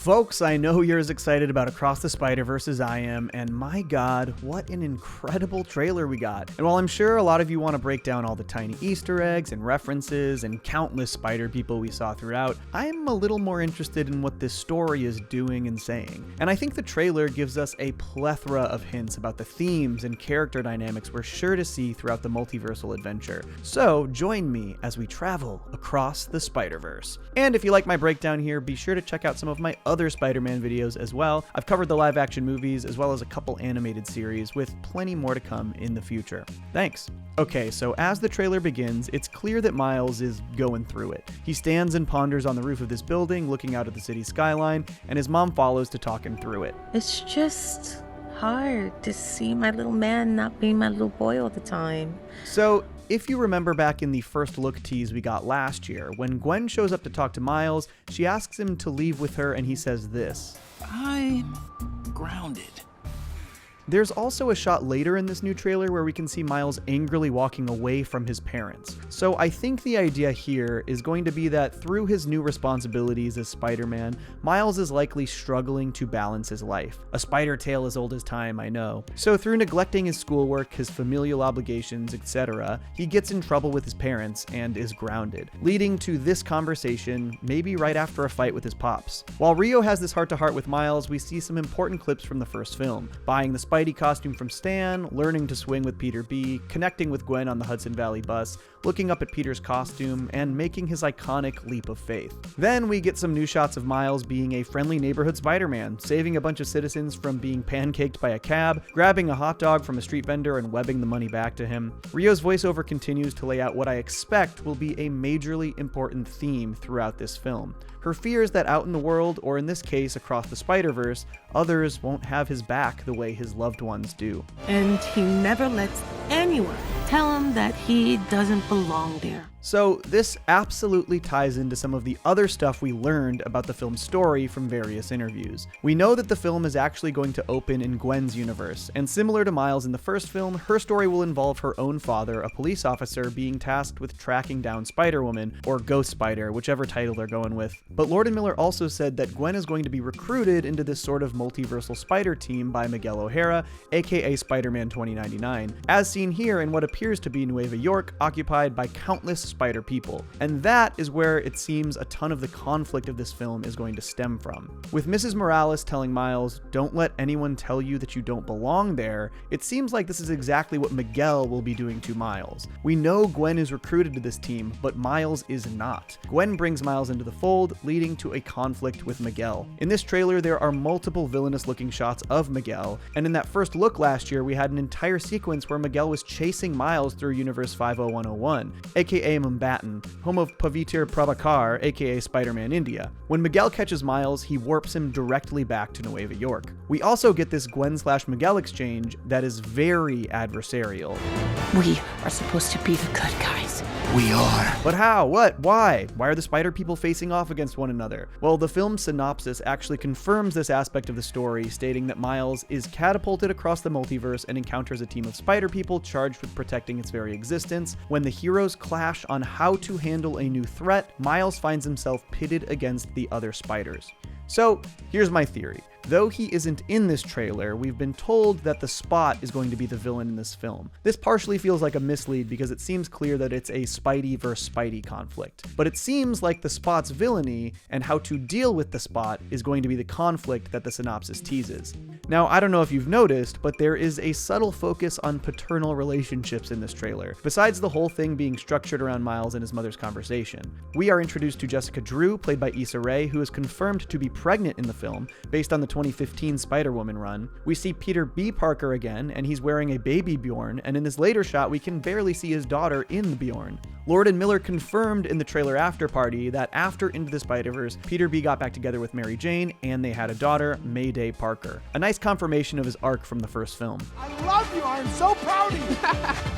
Folks, I know you're as excited about Across the Spider-Verse as I am, and my god, what an incredible trailer we got. And while I'm sure a lot of you want to break down all the tiny Easter eggs and references and countless spider people we saw throughout, I'm a little more interested in what this story is doing and saying. And I think the trailer gives us a plethora of hints about the themes and character dynamics we're sure to see throughout the multiversal adventure. So join me as we travel across the Spider-Verse. And if you like my breakdown here, be sure to check out some of my other Spider-Man videos as well. I've covered the live action movies as well as a couple animated series with plenty more to come in the future. Thanks. Okay, so as the trailer begins, it's clear that Miles is going through it. He stands and ponders on the roof of this building, looking out at the city skyline, and his mom follows to talk him through it. It's just hard to see my little man not being my little boy all the time. So, if you remember back in the first look tease we got last year, when Gwen shows up to talk to Miles, she asks him to leave with her and he says this: I'm grounded. There's also a shot later in this new trailer where we can see Miles angrily walking away from his parents. So I think the idea here is going to be that through his new responsibilities as Spider-Man, Miles is likely struggling to balance his life. A spider tale as old as time, I know. So through neglecting his schoolwork, his familial obligations, etc., he gets in trouble with his parents and is grounded, leading to this conversation maybe right after a fight with his pops. While Rio has this heart-to-heart with Miles, we see some important clips from the first film, buying the Spidey costume from Stan, learning to swing with Peter B, connecting with Gwen on the Hudson Valley bus, looking up at Peter's costume, and making his iconic leap of faith. Then we get some new shots of Miles being a friendly neighborhood Spider-Man, saving a bunch of citizens from being pancaked by a cab, grabbing a hot dog from a street vendor and webbing the money back to him. Rio's voiceover continues to lay out what I expect will be a majorly important theme throughout this film. Her fears that out in the world, or in this case across the Spider-Verse, others won't have his back the way his loved ones do. And he never lets anyone tell him that he doesn't belong there. So this absolutely ties into some of the other stuff we learned about the film's story from various interviews. We know that the film is actually going to open in Gwen's universe, and similar to Miles in the first film, her story will involve her own father, a police officer, being tasked with tracking down Spider-Woman, or Ghost Spider, whichever title they're going with. But Lord and Miller also said that Gwen is going to be recruited into this sort of multiversal spider team by Miguel O'Hara, aka Spider-Man 2099, as seen here in what appears to be Nueva York, occupied by countless spider people. And that is where it seems a ton of the conflict of this film is going to stem from. With Mrs. Morales telling Miles, "Don't let anyone tell you that you don't belong there," it seems like this is exactly what Miguel will be doing to Miles. We know Gwen is recruited to this team, but Miles is not. Gwen brings Miles into the fold, leading to a conflict with Miguel. In this trailer, there are multiple villainous looking shots of Miguel, and in that first look last year, we had an entire sequence where Miguel was chasing Miles through Universe 50101, aka Mumbattan, home of Pavitir Prabhakar, aka Spider-Man India. When Miguel catches Miles, he warps him directly back to Nueva York. We also get this Gwen/Miguel exchange that is very adversarial. We are supposed to be the good guys. We are. But how? What? Why? Why are the spider people facing off against one another? Well, the film's synopsis actually confirms this aspect of the story, stating that Miles is catapulted across the multiverse and encounters a team of spider people charged with protecting its very existence. When the heroes clash on how to handle a new threat, Miles finds himself pitted against the other spiders. So, here's my theory. Though he isn't in this trailer, we've been told that the Spot is going to be the villain in this film. This partially feels like a mislead because it seems clear that it's a Spidey versus Spidey conflict. But it seems like the Spot's villainy and how to deal with the Spot is going to be the conflict that the synopsis teases. Now, I don't know if you've noticed, but there is a subtle focus on paternal relationships in this trailer, besides the whole thing being structured around Miles and his mother's conversation. We are introduced to Jessica Drew, played by Issa Rae, who is confirmed to be pregnant in the film, based on the 2015 Spider-Woman run. We see Peter B. Parker again, and he's wearing a baby Bjorn, and in this later shot, we can barely see his daughter in the Bjorn. Lord and Miller confirmed in the trailer after party that after Into the Spider-Verse, Peter B. got back together with Mary Jane, and they had a daughter, Mayday Parker. A nice confirmation of his arc from the first film. I love you, I'm so proud of you.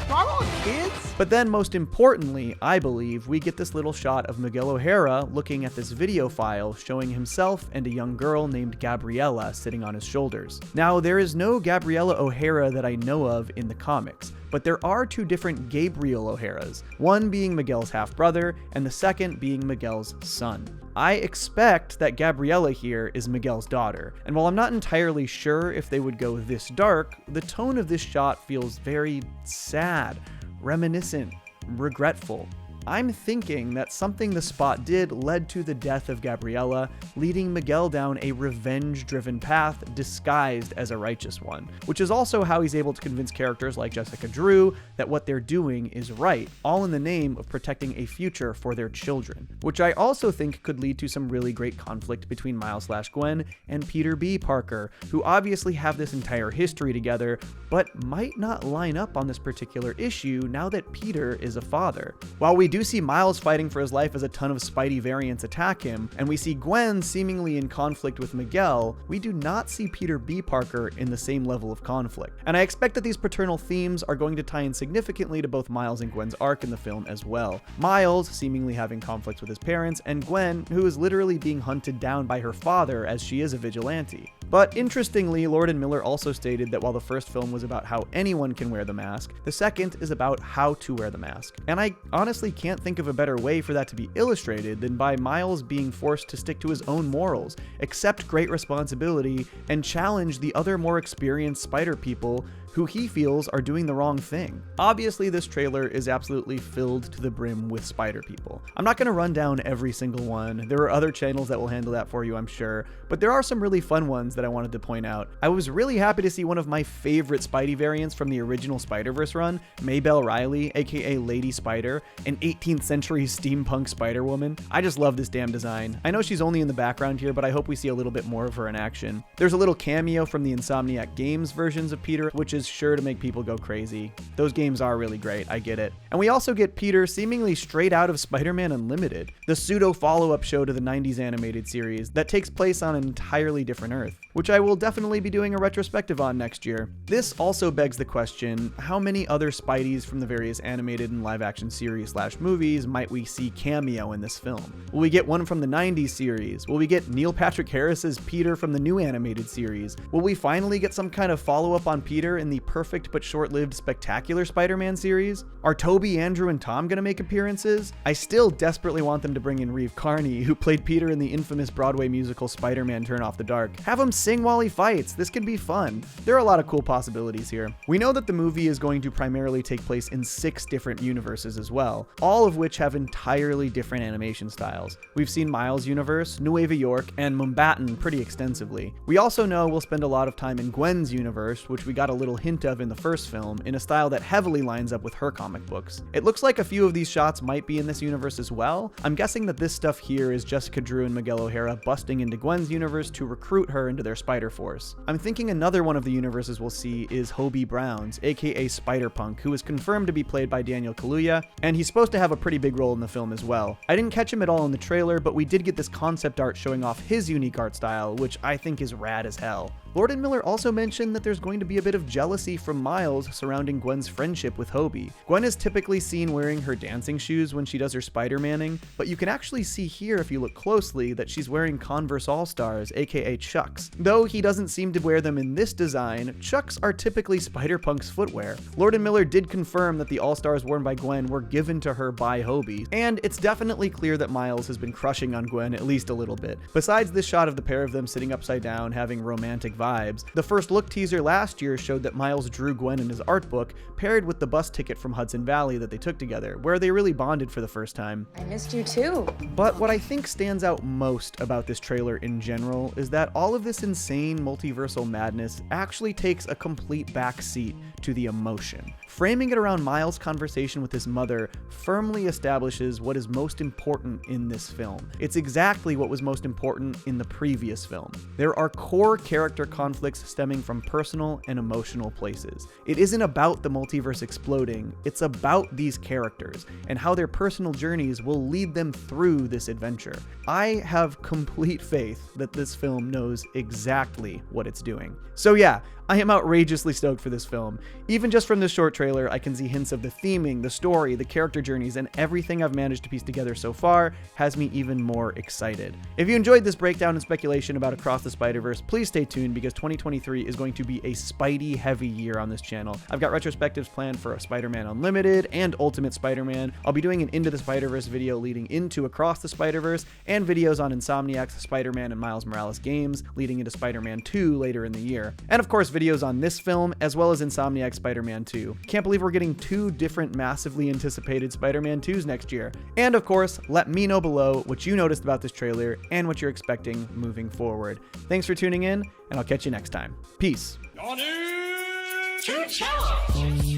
Bravo, kids. But then, most importantly, I believe, we get this little shot of Miguel O'Hara looking at this video file showing himself and a young girl named Gabriella sitting on his shoulders. Now, there is no Gabriella O'Hara that I know of in the comics, but there are two different Gabriel O'Haras, one being Miguel's half-brother, and the second being Miguel's son. I expect that Gabriella here is Miguel's daughter, and while I'm not entirely sure if they would go this dark, the tone of this shot feels very sad, reminiscent, regretful. I'm thinking that something the Spot did led to the death of Gabriella, leading Miguel down a revenge-driven path disguised as a righteous one, which is also how he's able to convince characters like Jessica Drew that what they're doing is right, all in the name of protecting a future for their children, which I also think could lead to some really great conflict between Miles/Gwen and Peter B. Parker, who obviously have this entire history together, but might not line up on this particular issue now that Peter is a father. While we do see Miles fighting for his life as a ton of Spidey variants attack him, and we see Gwen seemingly in conflict with Miguel, we do not see Peter B. Parker in the same level of conflict. And I expect that these paternal themes are going to tie in significantly to both Miles and Gwen's arc in the film as well. Miles seemingly having conflicts with his parents, and Gwen, who is literally being hunted down by her father as she is a vigilante. But interestingly, Lord and Miller also stated that while the first film was about how anyone can wear the mask, the second is about how to wear the mask. And I honestly can't think of a better way for that to be illustrated than by Miles being forced to stick to his own morals, accept great responsibility, and challenge the other more experienced Spider people who he feels are doing the wrong thing. Obviously, this trailer is absolutely filled to the brim with Spider people. I'm not going to run down every single one. There are other channels that will handle that for you, I'm sure, but there are some really fun ones that I wanted to point out. I was really happy to see one of my favorite Spidey variants from the original Spider-Verse run, Maybelle Riley, aka Lady Spider, an 18th century steampunk Spider-Woman. I just love this damn design. I know she's only in the background here, but I hope we see a little bit more of her in action. There's a little cameo from the Insomniac Games versions of Peter, which is sure to make people go crazy. Those games are really great, I get it. And we also get Peter seemingly straight out of Spider-Man Unlimited, the pseudo follow-up show to the 90s animated series that takes place on an entirely different Earth, which I will definitely be doing a retrospective on next year. This also begs the question, how many other Spideys from the various animated and live-action series/movies might we see cameo in this film? Will we get one from the 90s series? Will we get Neil Patrick Harris's Peter from the new animated series? Will we finally get some kind of follow-up on Peter in the perfect but short-lived Spectacular Spider-Man series? Are Toby, Andrew, and Tom gonna make appearances? I still desperately want them to bring in Reeve Carney, who played Peter in the infamous Broadway musical Spider-Man Turn Off the Dark. Have him sing while he fights. This could be fun. There are a lot of cool possibilities here. We know that the movie is going to primarily take place in 6 different universes as well, all of which have entirely different animation styles. We've seen Miles' universe, Nueva York, and Mumbattan pretty extensively. We also know we'll spend a lot of time in Gwen's universe, which we got a little hint of in the first film, in a style that heavily lines up with her comic books. It looks like a few of these shots might be in this universe as well. I'm guessing that this stuff here is Jessica Drew and Miguel O'Hara busting into Gwen's universe to recruit her into their Spider Force. I'm thinking another one of the universes we'll see is Hobie Brown's, aka Spider-Punk, who is confirmed to be played by Daniel Kaluuya, and he's supposed to have a pretty big role in the film as well. I didn't catch him at all in the trailer, but we did get this concept art showing off his unique art style, which I think is rad as hell. Lord and Miller also mentioned that there's going to be a bit of jealousy from Miles surrounding Gwen's friendship with Hobie. Gwen is typically seen wearing her dancing shoes when she does her Spider-Manning, but you can actually see here if you look closely that she's wearing Converse All-Stars, aka Chucks. Though he doesn't seem to wear them in this design, Chucks are typically Spider-Punk's footwear. Lord and Miller did confirm that the All-Stars worn by Gwen were given to her by Hobie, and it's definitely clear that Miles has been crushing on Gwen at least a little bit. Besides this shot of the pair of them sitting upside down having romantic vibes, the first look teaser last year showed that Miles drew Gwen in his art book, paired with the bus ticket from Hudson Valley that they took together, where they really bonded for the first time. I missed you too. But what I think stands out most about this trailer in general is that all of this insane multiversal madness actually takes a complete backseat to the emotion. Framing it around Miles' conversation with his mother firmly establishes what is most important in this film. It's exactly what was most important in the previous film. There are core character conflicts stemming from personal and emotional places. It isn't about the multiverse exploding, it's about these characters and how their personal journeys will lead them through this adventure. I have complete faith that this film knows exactly what it's doing. So yeah, I am outrageously stoked for this film. Even just from this short trailer, I can see hints of the theming, the story, the character journeys, and everything I've managed to piece together so far has me even more excited. If you enjoyed this breakdown and speculation about Across the Spider-Verse, please stay tuned because 2023 is going to be a Spidey heavy year on this channel. I've got retrospectives planned for Spider-Man Unlimited and Ultimate Spider-Man. I'll be doing an Into the Spider-Verse video leading into Across the Spider-Verse, and videos on Insomniac's Spider-Man and Miles Morales games leading into Spider-Man 2 later in the year. And of course, videos on this film as well as Insomniac's Spider-Man 2. Can't believe we're getting 2 different massively anticipated Spider-Man 2s next year. And of course, let me know below what you noticed about this trailer and what you're expecting moving forward. Thanks for tuning in, and I'll catch you next time. Peace. On to Cellos.